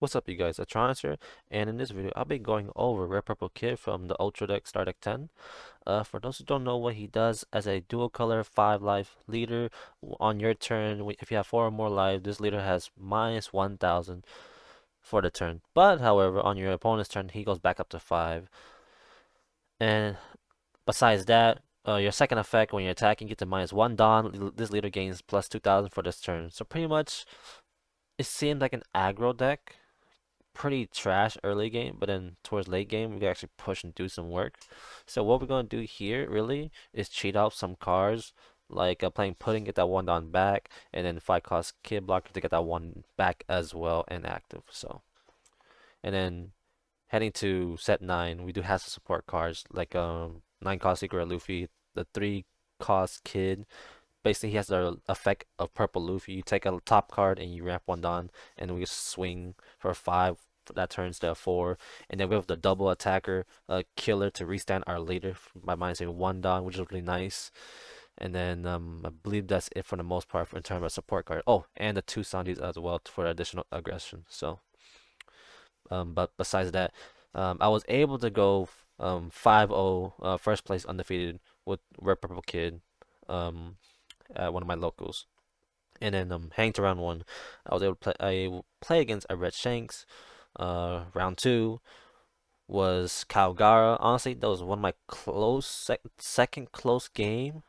What's up, you guys? Atronis here, and in this video, I'll be going over Red Purple Kid from the Ultra Deck Star Deck 10. For those who don't know what he does, as a dual color 5 life leader, on your turn, if you have 4 or more life, this leader has minus 1000 for the turn. But, however, on your opponent's turn, he goes back up to 5. And besides that, your second effect, when you're attacking, you get to minus 1 Dawn. This leader gains plus 2000 for this turn. So, pretty much, it seems like an aggro deck. Pretty trash early game, but then towards late game we can actually push and do some work. So what we're gonna do here really is cheat out some cards, like playing pudding, get that one down back, and then 5 cost kid blocker to get that one back as well and active. So and then heading to set 9, we do have some support cards like 9 cost Secret Luffy, the 3 cost kid. Basically, he has the effect of Purple Luffy. You take a top card and you ramp one down, and we just swing for 5. That turns to a 4. And then we have the double attacker killer to restand our leader by minusing 1 down, which is really nice. And then I believe that's it for the most part in terms of support card. Oh, and the 2 Sandys as well for additional aggression. So, but besides that, I was able to go 5-0, first place undefeated with Red Purple Kid. At one of my locals. And then hanged to round 1. I was able to play against a Red Shanks. Round 2 was Calgara. Honestly, that was one of my second close game.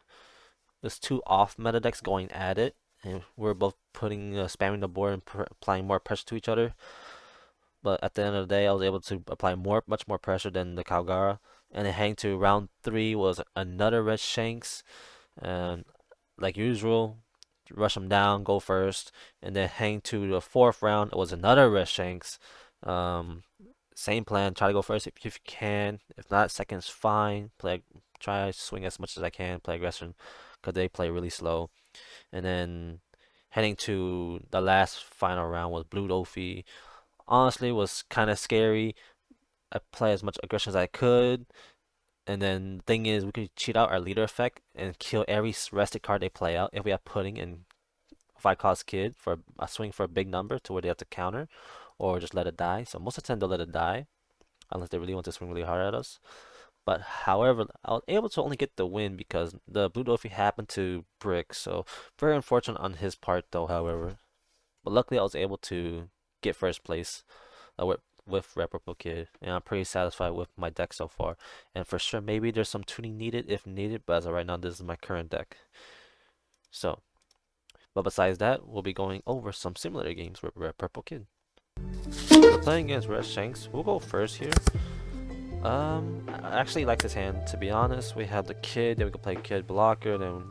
There's 2 off meta decks going at it, and we're both spamming the board and applying more pressure to each other. But at the end of the day, I was able to apply much more pressure than the Calgara. And then hang to round 3 was another Red Shanks, and like usual, rush them down, go first, and then hang to the 4th round. It was another Red Shanks. Um, Same plan. Try to go first if you can. If not, second's fine. Try to swing as much as I can. Play aggression, because they play really slow. And then heading to the last final round was Blue Doflamingo. Honestly, was kind of scary. I play as much aggression as I could. And then the thing is, we could cheat out our leader effect and kill every rested card they play out if we have pudding and 5 cost kid for a swing for a big number to where they have to counter or just let it die. So most of the time they'll let it die unless they really want to swing really hard at us. But however, I was able to only get the win because the Blue Dolphin happened to brick. So very unfortunate on his part though, however. But luckily I was able to get first place with Red Purple Kid, and I'm pretty satisfied with my deck so far. And for sure, maybe there's some tuning needed if needed, but as of right now, this is my current deck. So, but besides that, we'll be going over some simulator games with Red Purple Kid. We're playing against Red Shanks. We'll go first here. I actually like this hand, to be honest. We have the kid, then we can play kid blocker, then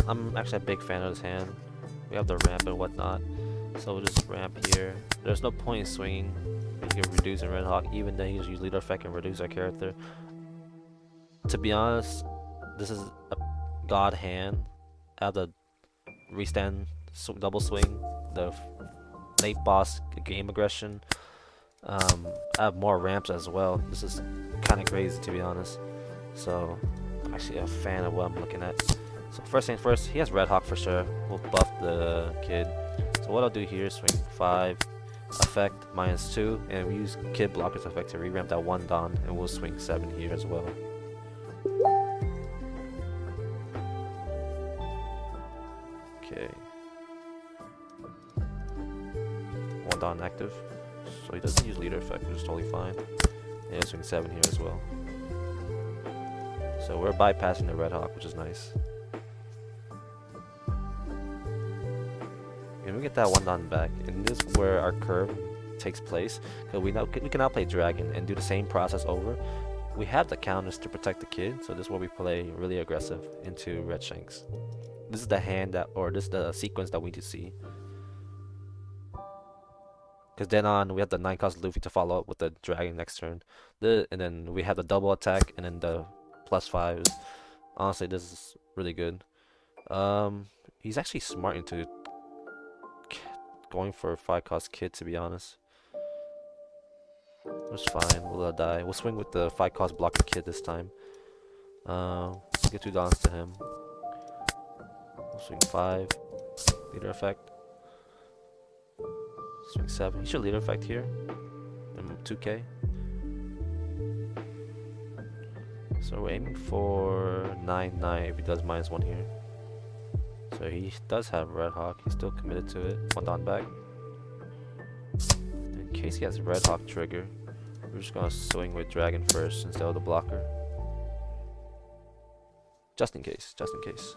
I'm actually a big fan of this hand. We have the ramp and whatnot. So we'll just ramp here. There's no point in swinging. We can reduce in Red Hawk, even though he just use leader effect and reduce our character. To be honest, this is a god hand. I have the restand double swing, the late boss game aggression. I have more ramps as well. This is kind of crazy, to be honest. So I'm actually a fan of what I'm looking at. So first things first, he has Red Hawk for sure. We'll buff the kid. So what I'll do here is swing 5, effect -2, and we use kid blocker's effect to re-ramp that 1 down, and we'll swing 7 here as well. Okay. 1 down active. So he doesn't use leader effect, which is totally fine. And he'll swing 7 here as well. So we're bypassing the Red Hawk, which is nice. And we get that 1 down back, and this is where our curve takes place, because we can now play Dragon and do the same process over. We have the counters to protect the kid, so this is where we play really aggressive into Red Shanks. This is the hand this is the sequence that we need to see. Because then on, we have the 9-cost Luffy to follow up with the Dragon next turn. And then we have the double attack, and then the +5s. Honestly, this is really good. He's actually smart into going for a 5-cost kid, to be honest. It's fine, we'll let it die. We'll swing with the 5-cost blocker kid this time. Get 2 downs to him. We'll swing 5, leader effect. Swing 7. He should leader effect here. And 2k. So we're aiming for 9-9 if he does -1 here. So he does have Red Hawk. He's still committed to it. 1 down back. In case he has Red Hawk trigger, we're just gonna swing with Dragon first instead of the blocker. Just in case. Just in case.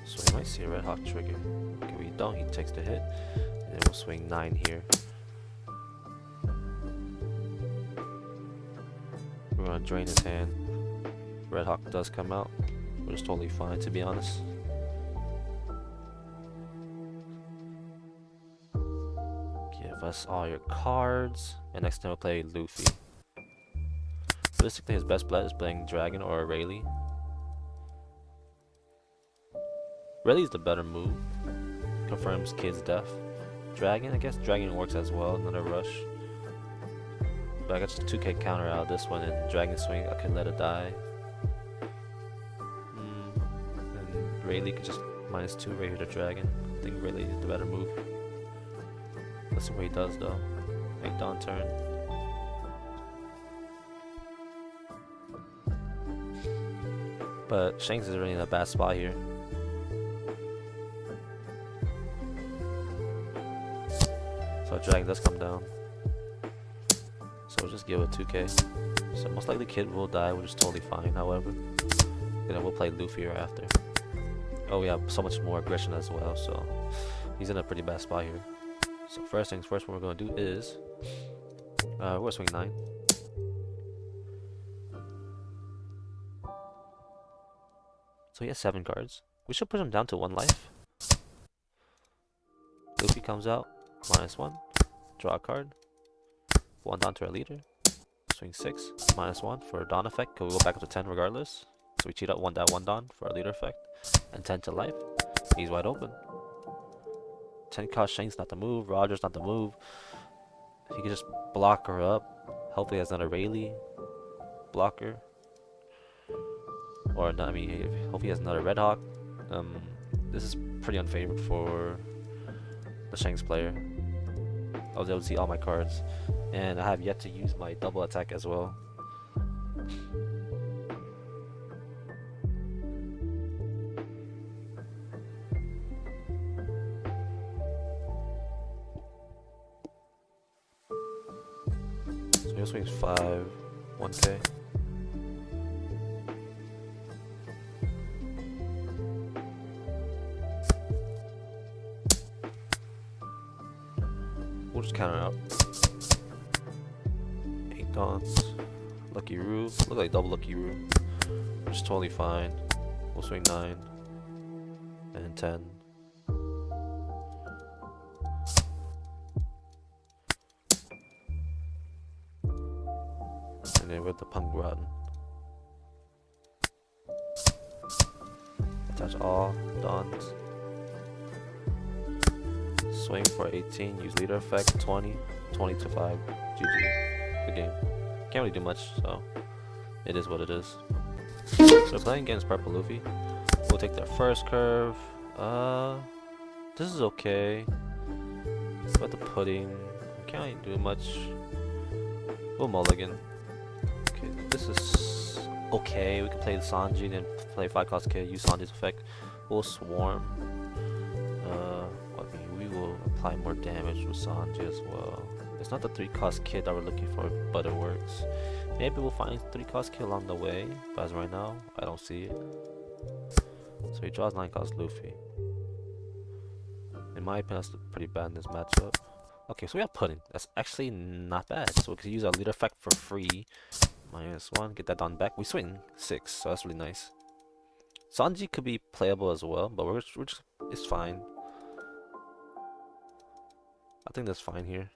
So we might see a Red Hawk trigger. Okay, we don't. He takes the hit. And then we'll swing 9 here. We're gonna drain his hand. Red Hawk does come out, which is totally fine, to be honest. Give us all your cards, and next time we'll play Luffy. Realistically, his best bet is playing Dragon or Rayleigh. Rayleigh's the better move. Confirms Kid's death. Dragon, I guess Dragon works as well, another rush. But I got just a 2k counter out of this one, and Dragon Swing, I could let it die. And Rayleigh could just -2 right here to Dragon. I think Rayleigh is the better move. Let's see what he does though. 8 down turn. But Shanks is really in a bad spot here. So Dragon does come down. So we'll just give it 2k. So most likely Kid will die, which is totally fine, however. Then we'll play Luffy right after. Oh, we have so much more aggression as well, so he's in a pretty bad spot here. So first things first, what we're going to do is we're going to swing 9. So he has 7 cards. We should put him down to 1 life. Luffy comes out, -1. Draw a card. 1 down to our leader. Swing 6, -1 for Dawn effect, because we go back up to 10 regardless. So we cheat out 1 Dawn for our leader effect. And 10 to life. He's wide open. 10 cost Shanks not to move, Roger's not to move. He can just block her up. Hopefully he has not a Rayleigh blocker. Or not, I mean, hopefully he has another Red Hawk. This is pretty unfavored for the Shanks player. I was able to see all my cards. And I have yet to use my double attack as well. So he'll swing 5, 1k. We'll just counter out. 8 dawns. Lucky Roo. Look like double Lucky Roo. Which is totally fine. We'll swing 9. And 10. And then with the Punk Rotten. Attach all dawns. Swing for 18, use leader effect, 20, 20 to 5, GG, good game. Can't really do much, so it is what it is. So playing against Purple Luffy, we'll take their first curve. This is okay, but the pudding, can't really do much. We'll mulligan. Okay, this is okay, we can play the Sanji, then play 5 cost K, use Sanji's effect. We'll swarm. Apply more damage with Sanji as well. It's not the 3 cost kid that we're looking for, but it works. Maybe we'll find 3 cost kid along the way, but as right now, I don't see it. So he draws 9 cost Luffy. In my opinion, that's pretty bad in this matchup. Okay, so we have pudding. That's actually not bad. So we can use our leader effect for free. -1, get that done back. We swing 6, so that's really nice. Sanji could be playable as well, but we're just it's fine. I think that's fine here.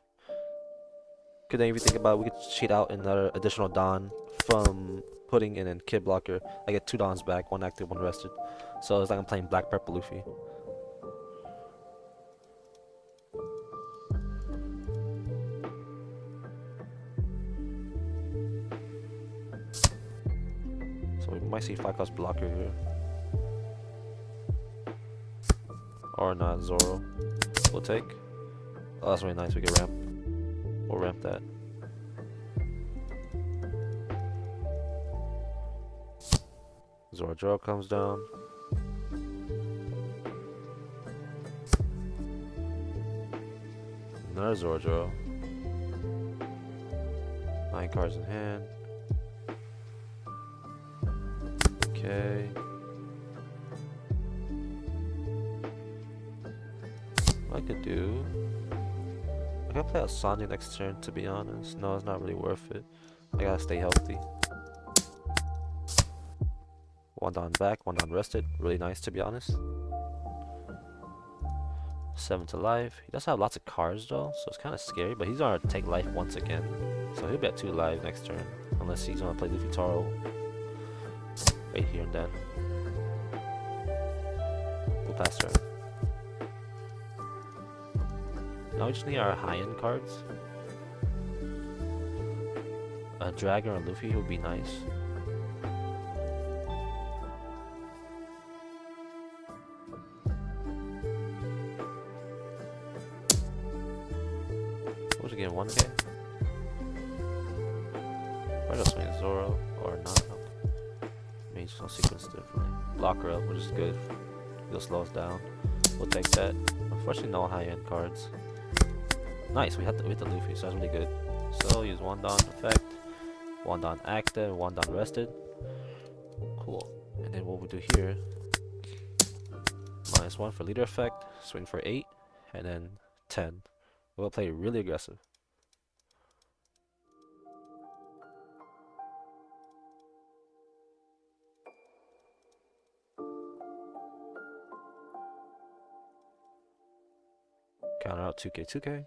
Could then if you think about it, we could cheat out another additional Dawn from Pudding and then Kid Blocker. I get 2 Dawns back, 1 active, 1 rested. So it's like I'm playing Black Purple Luffy. So we might see 5 cost Blocker here. Or not, Zoro. We'll take. Oh, that's really nice. We can ramp. We'll ramp that. Zoro comes down. Another Zoro. 9 cards in hand. Okay. What I could do, I could play out Sanji next turn, to be honest. No, it's not really worth it. I gotta stay healthy. One down back, one down rested. Really nice, to be honest. 7 to life. He does have lots of cards though, so it's kind of scary, but he's gonna take life once again. So he'll be at 2 life next turn, unless he's gonna play Luffy Taro right here and then. We'll pass turn. Now we just need our high-end cards. A Dragon or Luffy would be nice. What's it getting, 1k? Probably just swing Zoro or not. Maybe just gonna sequence differently. Block her up, which is good. It'll slow us down. We'll take that. Unfortunately, no high-end cards. Nice, we hit the Luffy, so that's really good. So use 1 down effect, 1 down active, 1 down rested. Cool. And then what we do here, -1 for leader effect, swing for 8, and then 10. We'll play really aggressive. Counter out 2k.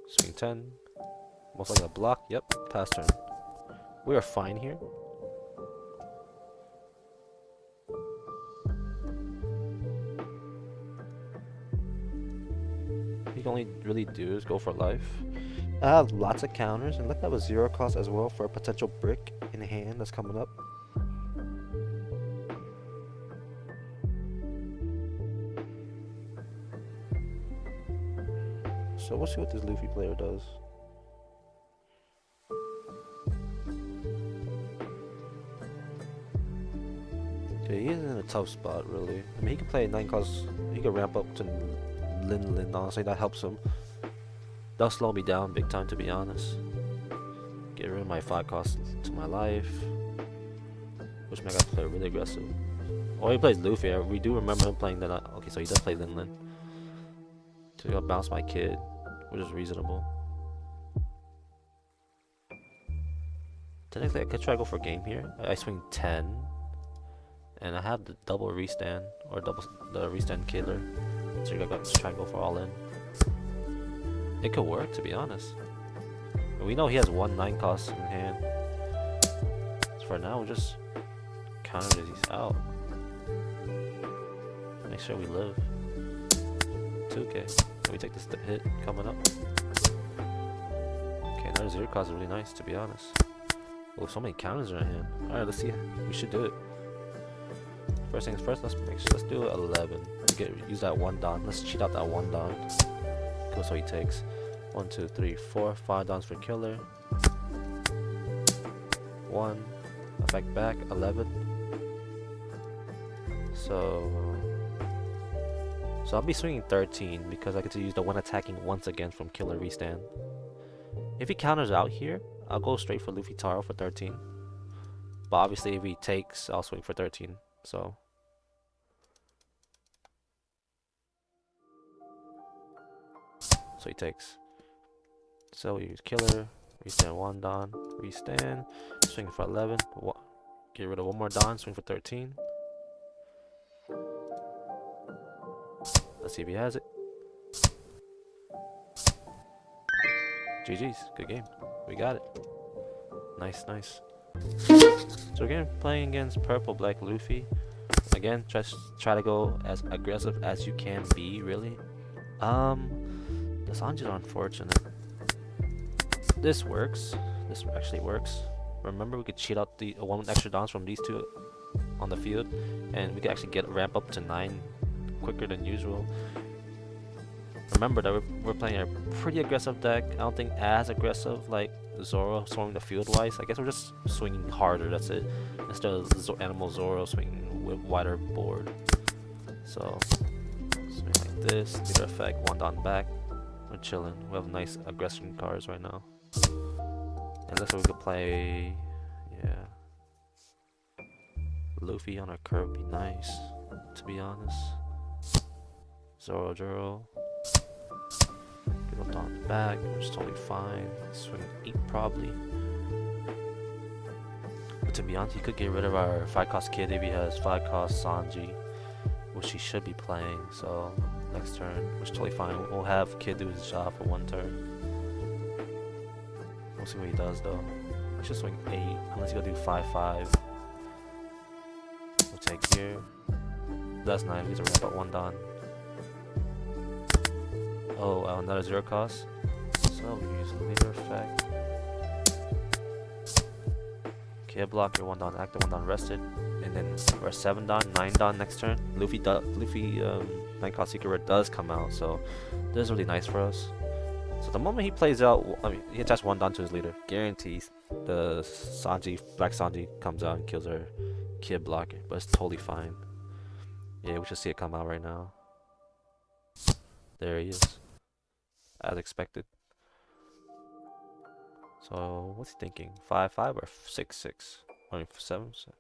Swing 10. Most likely a block. Yep, pass turn. We are fine here. He can only really do is go for life. I have lots of counters, and look, I have a 0 cost as well for a potential brick in hand that's coming up. So we'll see what this Luffy player does. Okay, he is in a tough spot, really. I mean, he can play 9 costs. He can ramp up to Lin. Honestly, that helps him. That'll slow me down big time, to be honest. Get rid of my 5 costs to my life. Which means I gotta play really aggressive. Oh, he plays Luffy. We do remember him playing that. Okay, so he does play Lin. So he'll bounce my kid, which is reasonable. Technically, I could try to go for game here. I swing 10, and I have the double restand or the restand killer. So you gotta try to go for all in. It could work, to be honest. We know he has 1 9 cost in hand. So for now, we'll just counter these out. Make sure we live. 2k. Let me take this hit coming up. Okay, another 0 cost is really nice, to be honest. Oh, so many counters in our hand. Alright, let's see. We should do it. First things first, let's do 11. Use that 1 down. Let's cheat out that 1 down. Cool, so he takes 1, 2, 3, 4, 5 downs for killer. 1. Effect back, 11. So I'll be swinging 13 because I get to use the 1 attacking once again from killer restand. If he counters out here, I'll go straight for Luffy Taro for 13. But obviously if he takes, I'll swing for 13. So he takes. So we use killer, restand 1 down, restand, swing for 11, get rid of 1 more down, swing for 13. Let's see if he has it. GG's, good game. We got it. Nice. So again, playing against Purple Black Luffy. Again, just try to go as aggressive as you can be, really. The Sanji's are unfortunate. This works. This actually works. Remember, we could cheat out the 1 extra downs from these 2 on the field, and we can actually get ramp up to 9 quicker than usual. Remember that we're playing a pretty aggressive deck. I don't think as aggressive like Zoro swinging the field wise. I guess we're just swinging harder. That's it. Instead of Animal Zoro swinging with wider board. So swing like this. Leader effect. One down back. We're chilling. We have nice aggression cards right now. And looks like we could play. Yeah. Luffy on our curve would be nice. To be honest. Zoro. Get on the back, which is totally fine. Swing 8 probably. But to be honest, he could get rid of our 5-cost kid if he has 5-cost Sanji, which he should be playing. So next turn, which is totally fine. We'll have Kid do his job for 1 turn. We'll see what he does though. Let's just swing 8, unless he'll do 5-5. We'll take here. That's nice. We get to ramp up 1 Don. Oh, another 0 cost. So we use leader effect. Kid blocker 1 Don active, 1 Don rested, and then we're 7 Don, 9 Don next turn. Luffy 9 cost secret rare does come out, so this is really nice for us. So the moment he plays out, I mean, he attaches 1 Don to his leader, guarantees the Black Sanji comes out and kills our Kid blocker, but it's totally fine. Yeah, we should see it come out right now. There he is. As expected. So what's he thinking? 5-5 or 6-6? I mean 7. So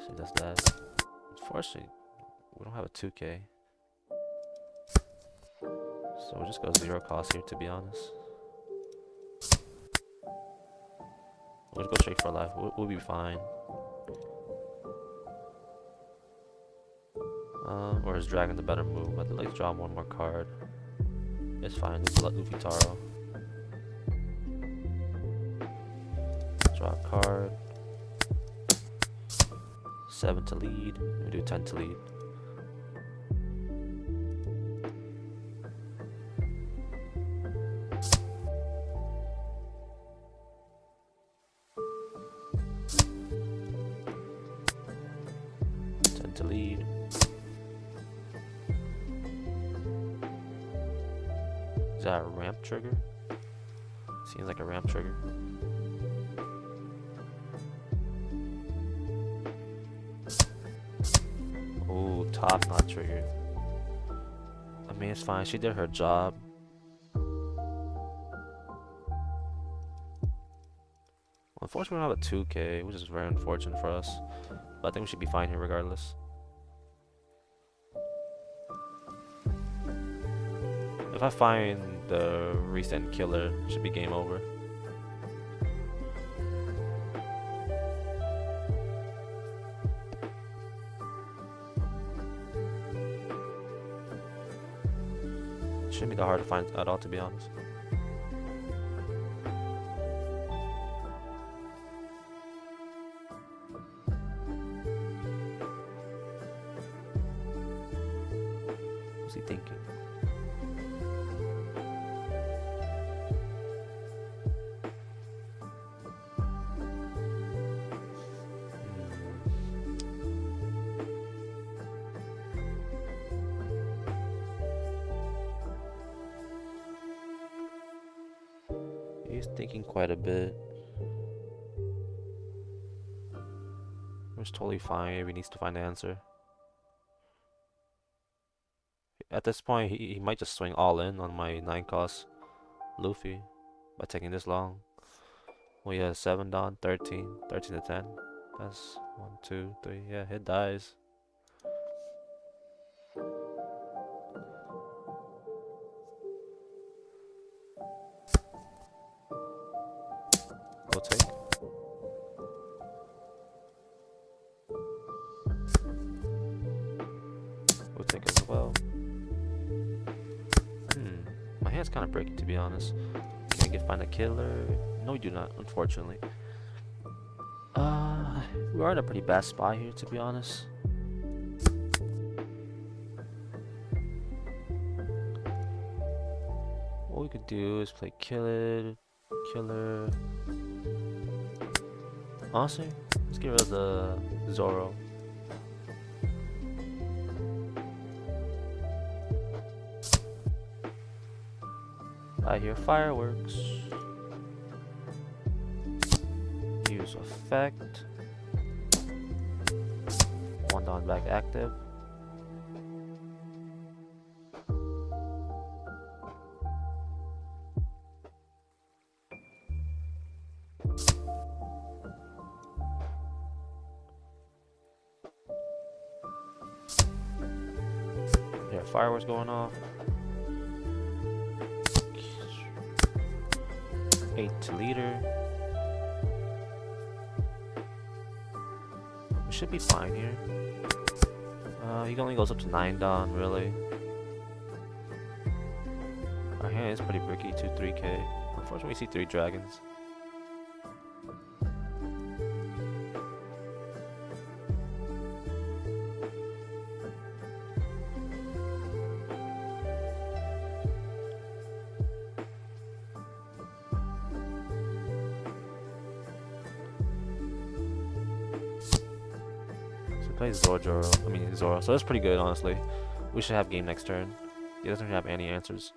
he does that. Unfortunately, we don't have a 2K. So we'll just go 0 cost here, to be honest. We'll just go straight for life. We'll be fine. Or is Dragon the better move? I'd like to draw 1 more card. It's fine. Just let Luffy Taro. Draw a card. 7 to lead. We do 10 to lead. To lead. Is that a ramp trigger? Seems like a ramp trigger. Oh, top not triggered. I mean, it's fine. She did her job. Unfortunately, we don't have a 2K, which is very unfortunate for us. But I think we should be fine here regardless. If I find the recent killer, it should be game over. Shouldn't be that hard to find at all, to be honest. What's he thinking? He's thinking quite a bit. It's totally fine if he needs to find the answer. At this point, he might just swing all in on my 9 cost Luffy by taking this long. We have 7 down, 13 to 10. That's 1, 2, 3. Yeah, it dies. We'll take. We'll take as well. My hand's kind of breaking, to be honest. Can we find a killer? No, we do not, unfortunately. We are in a pretty bad spot here, to be honest. What we could do is play killer. Honestly, let's get rid of the Zoro. I hear fireworks. Use effect. One down back active. Yeah, fireworks going off. 8 leader. We should be fine here. He only goes up to 9 Don, really. Our hand is pretty bricky, 2-3k. Unfortunately, we see 3 dragons. Plays Zoro, so that's pretty good, honestly. We should have game next turn. He doesn't have any answers.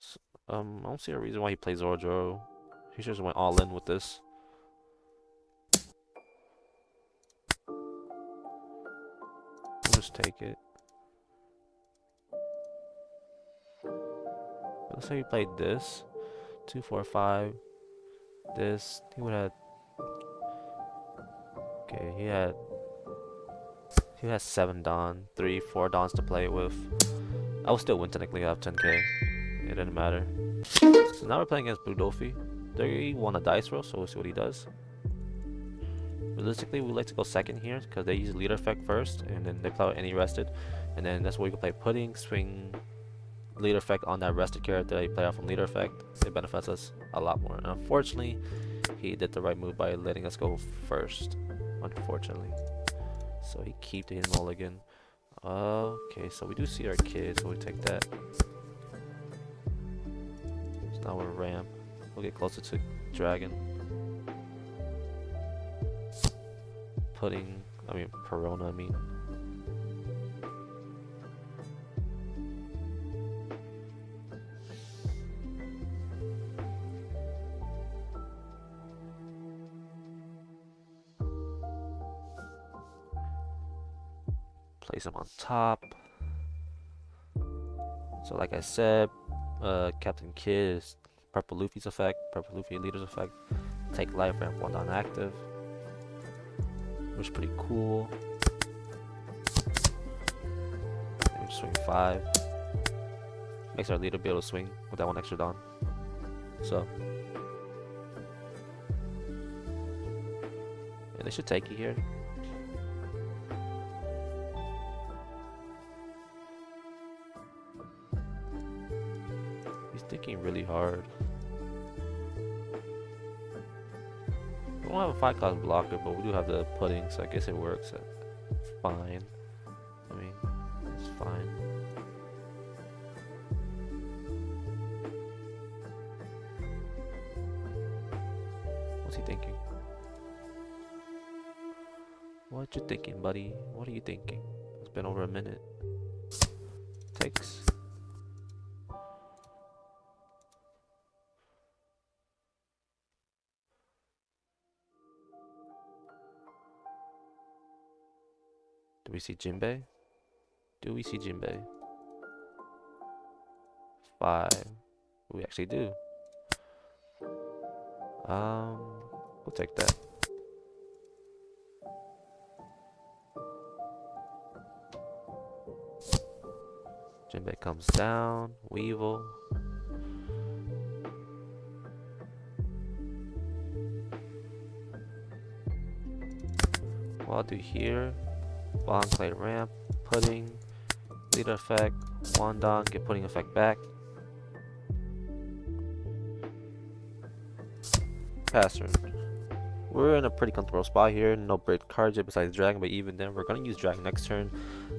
So, I don't see a reason why he plays Zoro. He just went all in with this. We'll just take it. Let's say he played this. 2, 4, 5. This. He would have. Okay, he has 7 Don, 3, 4 Dons to play with. I will still win technically. I have 10k. It didn't matter. So now we're playing against Blue Doflamingo. They won a dice roll, so we'll see what he does. Realistically, we like to go second here because they use leader effect first, and then they play out any rested, and then that's where we can play pudding, swing leader effect on that rested character that you play out from leader effect. It benefits us a lot more. And unfortunately, he did the right move by letting us go first. Unfortunately, so he keep the hidden mulligan. Okay, so we do see our kid, so we take that. So now we're ramp. We'll get closer to dragon. Pudding. Perona. Place him on top. So like I said, Captain Kid is Purple Luffy's effect, Purple Luffy leader's effect. Take life, ramp 1 on active, which is pretty cool. And we swing 5. Makes our leader be able to swing with that 1 extra Don. So, and they should take it here. Thinking really hard. We don't have a 5 cost blocker, but we do have the pudding, so I guess it works fine. It's fine. What's he thinking? What you thinking, buddy? What are you thinking? It's been over a minute. Takes. Do we see Jinbei? Do we see Jinbei? 5. We actually do. We'll take that. Jinbei comes down. Weevil. What I'll do here. Long play ramp, pudding, leader effect, 1 Don, get pudding effect back. Pass turn. We're in a pretty comfortable spot here. No break cards yet besides dragon, but even then we're gonna use dragon next turn.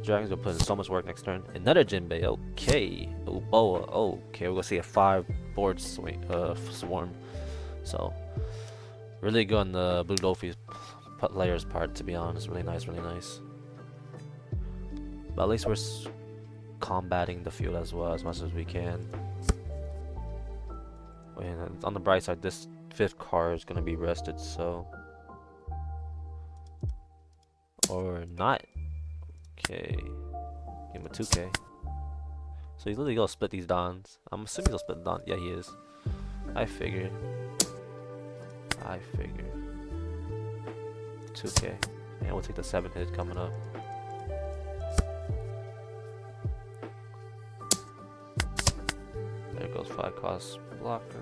Dragon's gonna put in so much work next turn. Another Jinbei, okay. Oh, Boa, okay. We're gonna see a 5 board swing, swarm. So Really good on the Blue Doflamingo player's part, to be honest. Really nice, really nice. But at least we're combating the field as well as much as we can. And on the bright side, this fifth card is gonna be rested, so or not. Okay, give him a 2K. So he's literally gonna split these dons. I'm assuming he'll split the don. Yeah, he is. I figured. 2K. And we'll take the 7 hit coming up. There goes 5 cost blocker.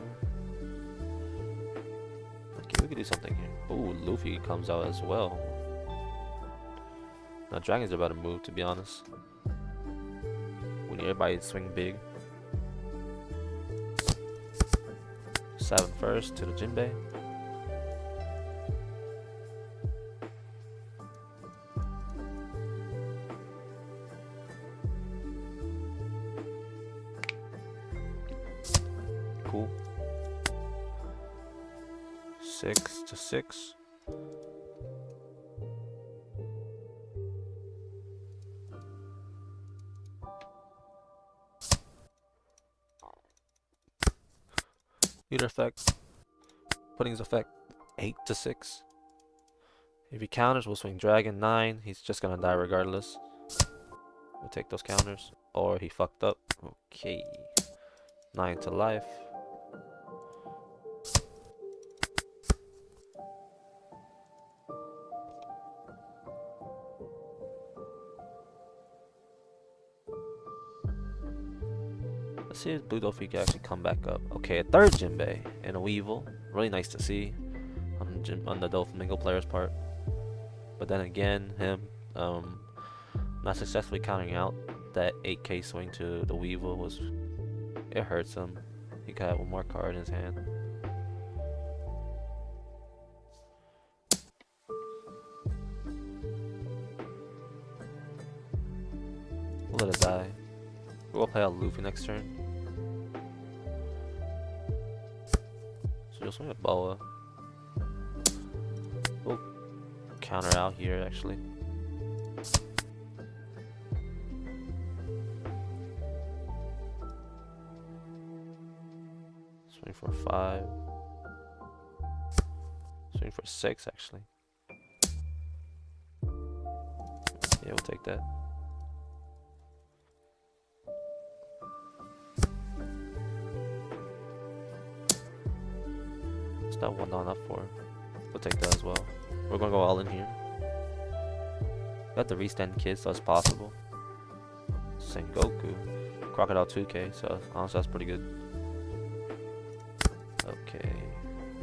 Okay, we could do something here. Ooh, Luffy comes out as well. Now dragons are about to move, to be honest. We need everybody to swing big. 7 first to the Jinbei. Cool. 6 to 6. Leader effect. Putting his effect 8 to 6. If he counters, we'll swing dragon 9. He's just gonna die regardless. We'll take those counters. Or he fucked up. Okay. 9 to life. Let's see if Blue Doflamingo can actually come back up. Okay, a third Jinbei and a Weevil. Really nice to see on the Doflamingo player's part. But then again, him not successfully countering out that 8K swing to the Weevil was, it hurts him. He could have one more card in his hand. We'll let it die. We'll play out Luffy next turn. So you'll swing a Boa. We'll counter out here actually. Swing for 5. Swing for 6 actually. Yeah, we'll take that. What's that one on up for? We'll take that as well. We're gonna go all in here. Got the restand kid, so it's possible. Sengoku. Crocodile 2K, so honestly that's pretty good. Okay.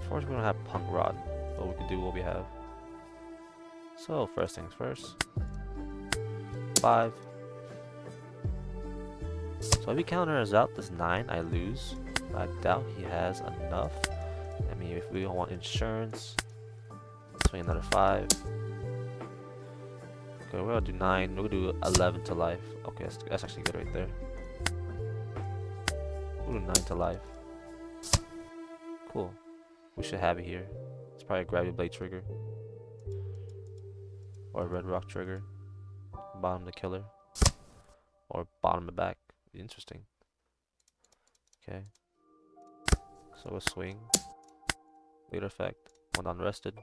First we're gonna have Punk Rod, but we can do what we have. So first things first. 5. So if he counters out this 9, I lose. I doubt he has enough. I mean, if we don't want insurance, swing another 5. Okay, we're gonna do 9. We'll do 11 to life. Okay, that's actually good right there. We'll do 9 to life. Cool. We should have it here. It's probably a Gravity Blade trigger. Or a Red Rock trigger. Bottom the killer. Or bottom the back. Interesting. Okay. So we'll swing. Leader effect. 1 down rested.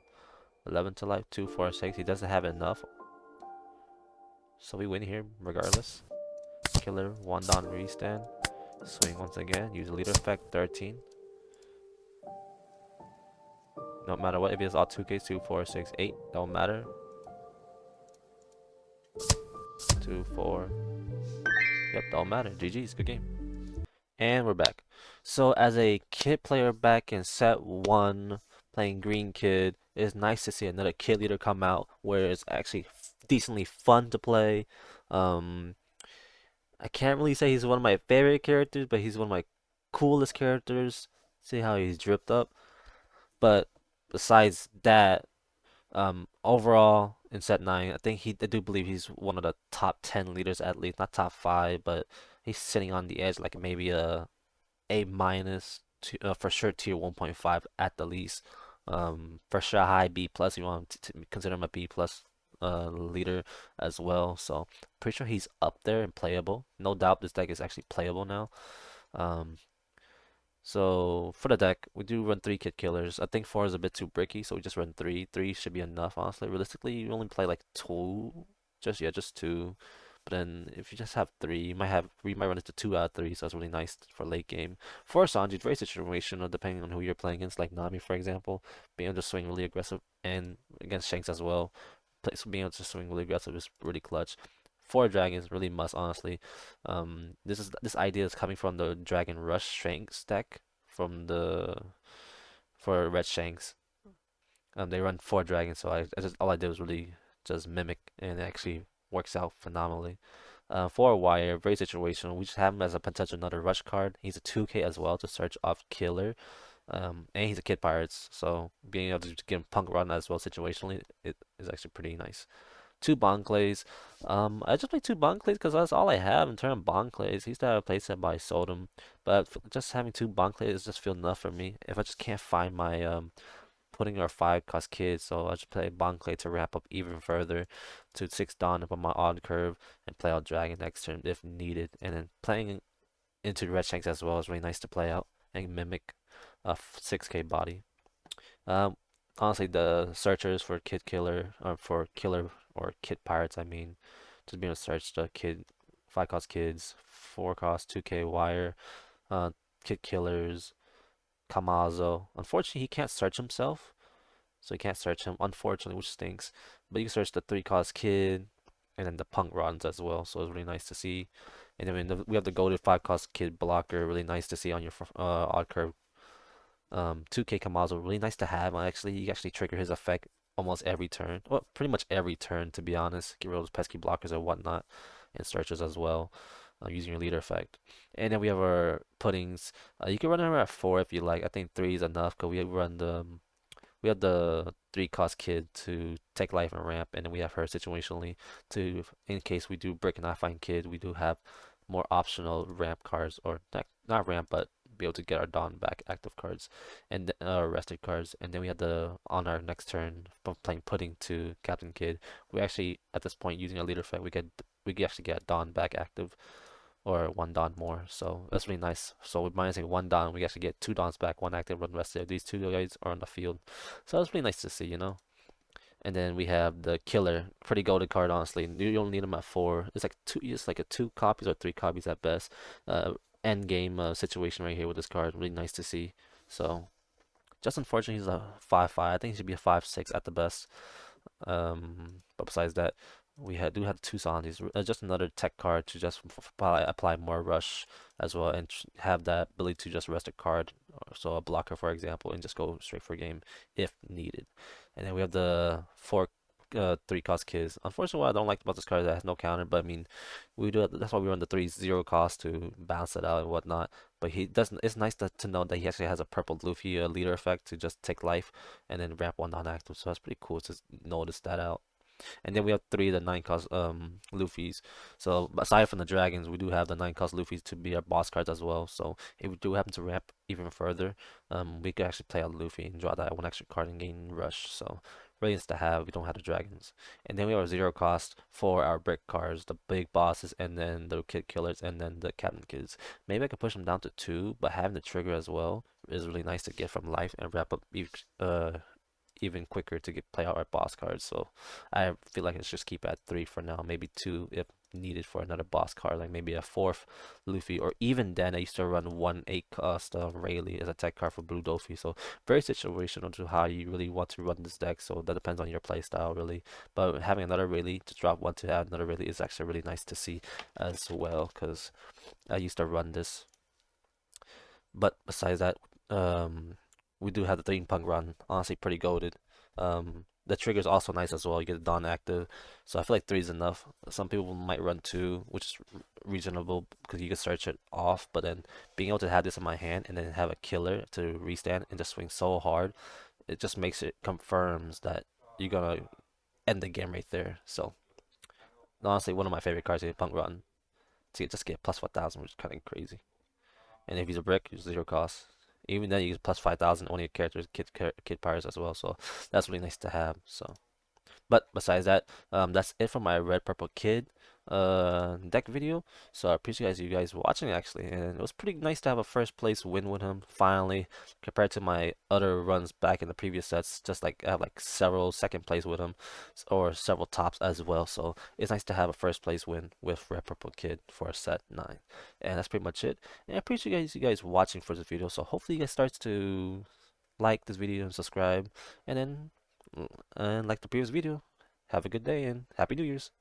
11 to life. 2, 4, 6. He doesn't have enough. So we win here regardless. Killer. 1 down restand. Swing once again. Use leader effect. 13. No matter what, if he has all 2Ks, 2, 4, 6, 8, don't matter. 2, 4. Yep, don't matter. GG's, good game. And we're back. So as a kid player back in set 1, playing Green Kid, it's nice to see another kid leader come out where it's actually decently fun to play. I can't really say he's one of my favorite characters, but he's one of my coolest characters. See how he's dripped up. But besides that, overall in set 9, I do believe he's one of the top 10 leaders at least, not top 5, but he's sitting on the edge, like maybe a minus, for sure tier 1.5 at the least. For sure, high B plus. You want to consider him a B plus leader as well. So pretty sure he's up there and playable. No doubt this deck is actually playable now. Um, so for the deck, we do run three kit killers. I think four is a bit too bricky, so we just run three. Three should be enough, honestly. Realistically, you only play like two, just two. But then if you just have three, you might run into two out of three, so that's really nice for late game. For Sanji, it's very situational depending on who you're playing against. Like Nami, for example, being able to swing really aggressive, and against Shanks as well, so being able to swing really aggressive is really clutch. For dragons, really must honestly. This idea is coming from the Dragon Rush Shanks deck from the for Red Shanks. They run four dragons, so I just all I did was really just mimic, and it actually works out phenomenally. For a wire, very situational. We just have him as a potential another rush card. He's a 2K as well to search off killer. And he's a kid pirates, so being able to get him punk run as well situationally, it is actually pretty nice. Two bond clays. I just play two bond clays because that's all I have in terms of bond clays. He used to have a playset, but I sold him. But just having two bond clays just feel enough for me. If I just can't find my putting our five cost kids, so I just play bond clay to wrap up even further to six dawn up on my odd curve and play out dragon next turn if needed. And then playing into red shanks as well is really nice to play out and mimic a 6K body. Um, Honestly, the searchers for kid killer, or for killer or kid pirates, I mean, just being able to search the kid, five cost kids, four cost 2K wire, uh, kid killers, Kamazo. Unfortunately, he can't search himself, so you can't search him. Unfortunately, which stinks. But you can search the three cost kid, and then the punk runs as well. So it's really nice to see. And then we have the golded five cost kid blocker, really nice to see on your odd curve 2K Kamazo, really nice to have. Actually, you actually trigger his effect almost every turn. Well, pretty much every turn, to be honest. Get rid of those pesky blockers and whatnot, and searches as well, using your leader effect. And then we have our puddings. You can run them at four if you like. I think three is enough because we have the three cost kid to take life and ramp, and then we have her situationally to in case we do brick and I find kid, we do have more optional ramp cards or not ramp but be able to get our Dawn back active cards and rested cards. And then we have the on our next turn from playing pudding to Captain Kid. We actually at this point using a leader effect we can actually get Dawn back active or one Dawn more. So that's really nice. So with minusing one Dawn, we actually get two Dawns back, one active, one rested. These two guys are on the field. So that's really nice to see, you know? And then we have the killer, pretty golded card, honestly. You only need them at four. It's like a two copies or three copies at best. End game situation right here with this card. Really nice to see. So just unfortunate he's a 5/5. I think he should be a 5/6 at the best. But besides that, do have two Santis. Just another tech card to just apply more rush as well, and have that ability to just rest a card, so a blocker, for example, and just go straight for game if needed. And then we have the four, three cost kids. Unfortunately, what I don't like about this card is that it has no counter, but I mean, we do. That's why we run the three zero cost to balance it out and whatnot. But he doesn't. It's nice to know that he actually has a purple Luffy leader effect to just take life and then ramp one non-active. So that's pretty cool to notice that out. And then we have three of the nine cost Luffy's. So aside from the dragons, we do have the nine cost Luffy's to be our boss cards as well. So if we do happen to ramp even further, we could actually play out Luffy and draw that one extra card and gain rush. So really nice to have. We don't have the dragons. And then we have zero cost for our brick cards, the big bosses, and then the kid killers, and then the captain kids. Maybe I could push them down to two, but having the trigger as well is really nice to get from life and wrap up even quicker to get play out our boss cards. So I feel like let's just keep at three for now, maybe two if needed for another boss card, like maybe a fourth Luffy, or even then I used to run one eight cost Rayleigh as a tech card for Blue Doflamingo. So very situational to how you really want to run this deck. So that depends on your play style really. But having another Rayleigh to drop one to add another Rayleigh is actually really nice to see as well, because I used to run this. But besides that, we do have the three punk run. Honestly, pretty goaded. The trigger is also nice as well. You get the Dawn active, so I feel like three is enough. Some people might run two, which is reasonable because you can search it off. But then being able to have this in my hand and then have a killer to restand and just swing so hard, it just makes it confirms that you're gonna end the game right there. So honestly, one of my favorite cards is Punk Run to just get plus 1,000, which is kind of crazy. And if he's a brick, it's zero cost. Even then, you get plus 5,000 on your characters, kid powers as well. So that's really nice to have. So. But besides that, that's it for my red purple kid deck video. So I appreciate you guys watching actually, and it was pretty nice to have a first place win with him finally, compared to my other runs back in the previous sets. Just like I have like several second place with him, or several tops as well. So it's nice to have a first place win with red purple kid for set 9, and that's pretty much it. And I appreciate you guys watching for this video. So hopefully you guys starts to like this video and subscribe, and then like the previous video, have a good day and Happy New Year's.